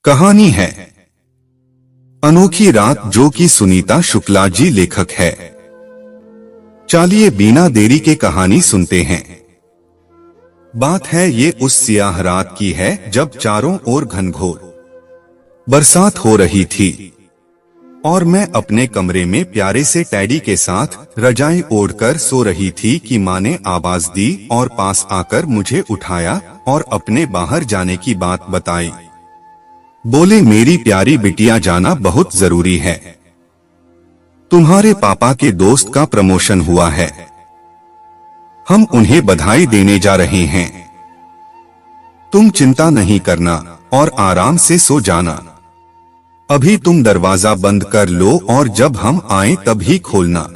कहानी है अनोखी रात, जो कि सुनीता शुक्ला जी लेखक है। चलिए बिना देरी के कहानी सुनते हैं। बात है ये उस सियाह रात की है जब चारों ओर घनघोर बरसात हो रही थी और मैं अपने कमरे में प्यारे से टैडी के साथ रजाई ओढ़कर सो रही थी कि माँ ने आवाज दी और पास आकर मुझे उठाया और अपने बाहर जाने की बात बताई। बोले, मेरी प्यारी बिटिया, जाना बहुत जरूरी है। तुम्हारे पापा के दोस्त का प्रमोशन हुआ है। हम उन्हें बधाई देने जा रहे हैं। तुम चिंता नहीं करना और आराम से सो जाना। अभी तुम दरवाजा बंद कर लो और जब हम आए तभी खोलना।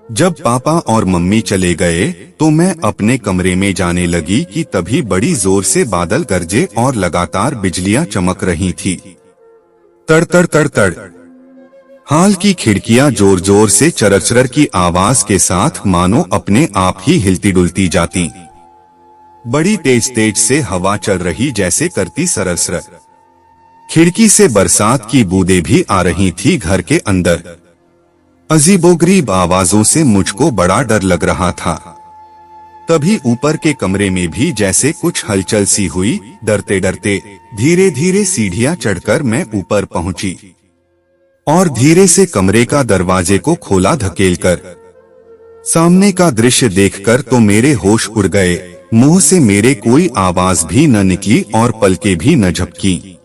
जब पापा और मम्मी चले गए तो मैं अपने कमरे में जाने लगी कि तभी बड़ी जोर से बादल गरजे और लगातार बिजलियां चमक रही थी। तड़ तड़ तड़ तड़। हाल की खिड़कियां जोर जोर से चरचर की आवाज के साथ मानो अपने आप ही हिलती डुलती जाती। बड़ी तेज तेज से हवा चल रही जैसे करती सरसर। खिड़की से बरसात की बूंदें भी आ रही थी घर के अंदर। अजीबोगरीब आवाजों से मुझको बड़ा डर लग रहा था। तभी ऊपर के कमरे में भी जैसे कुछ हलचल सी हुई। डरते डरते धीरे धीरे सीढ़ियां चढ़कर मैं ऊपर पहुंची और धीरे से कमरे का दरवाजे को खोला। धकेलकर सामने का दृश्य देखकर तो मेरे होश उड़ गए। मुंह से मेरे कोई आवाज भी न निकली और पलकें भी न झपकी।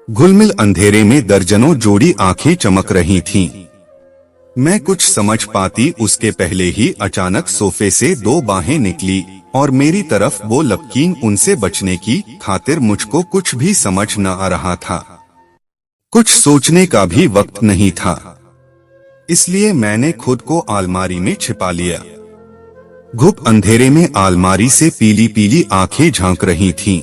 घुलमिल अंधेरे में दर्जनों जोड़ी आंखें चमक रही थीं। मैं कुछ समझ पाती उसके पहले ही अचानक सोफे से दो बाहें निकली और मेरी तरफ वो लपकीं। उनसे बचने की खातिर मुझको कुछ भी समझ न आ रहा था। कुछ सोचने का भी वक्त नहीं था, इसलिए मैंने खुद को अलमारी में छिपा लिया। घुप अंधेरे में अलमारी से पीली पीली आंखें झांक रही थीं।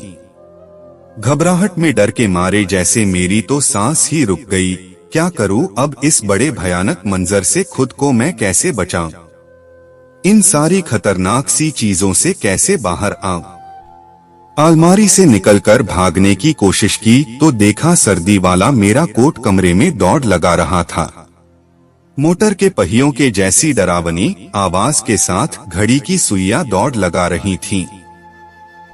घबराहट में डर के मारे जैसे मेरी तो सांस ही रुक गई। क्या करूं अब इस बड़े भयानक मंजर से खुद को मैं कैसे बचाऊं? इन सारी खतरनाक सी चीजों से कैसे बाहर आऊं? अलमारी से निकलकर भागने की कोशिश की तो देखा सर्दी वाला मेरा कोट कमरे में दौड़ लगा रहा था। मोटर के पहियों के जैसी डरावनी आवाज के साथ घड़ी की सुइयां दौड़ लगा रही थीं।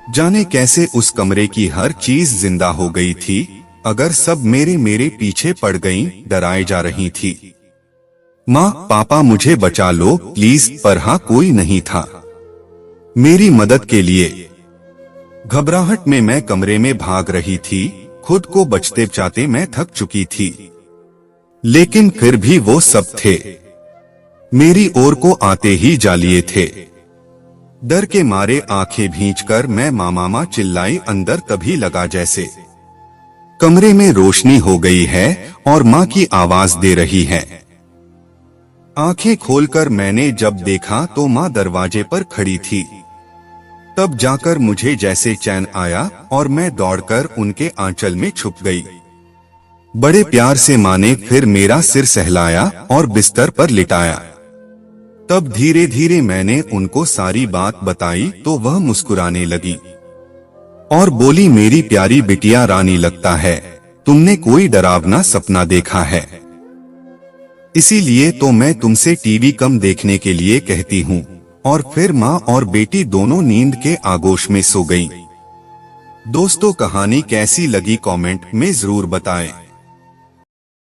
जाने कैसे उस कमरे की हर चीज जिंदा हो गई थी। अगर सब मेरे पीछे पड़ गईं, डराए जा रही थी। माँ, पापा, मुझे बचा लो प्लीज। पर हाँ, कोई नहीं था मेरी मदद के लिए। घबराहट में मैं कमरे में भाग रही थी। खुद को बचते बचाते मैं थक चुकी थी, लेकिन फिर भी वो सब थे मेरी ओर को आते ही जा लिए थे। डर के मारे आंखें भींचकर मैं मामा चिल्लाई अंदर तभी लगा जैसे कमरे में रोशनी हो गई है और माँ की आवाज दे रही है। आंखें खोलकर मैंने जब देखा तो माँ दरवाजे पर खड़ी थी। तब जाकर मुझे जैसे चैन आया और मैं दौड़कर उनके आंचल में छुप गई। बड़े प्यार से माँ ने फिर मेरा सिर सहलाया और बिस्तर पर लिटाया। तब धीरे धीरे मैंने उनको सारी बात बताई तो वह मुस्कुराने लगी और बोली, मेरी प्यारी बिटिया रानी, लगता है तुमने कोई डरावना सपना देखा है। इसीलिए तो मैं तुमसे टीवी कम देखने के लिए कहती हूँ। और फिर माँ और बेटी दोनों नींद के आगोश में सो गईं। दोस्तों, कहानी कैसी लगी कमेंट में जरूर बताएं।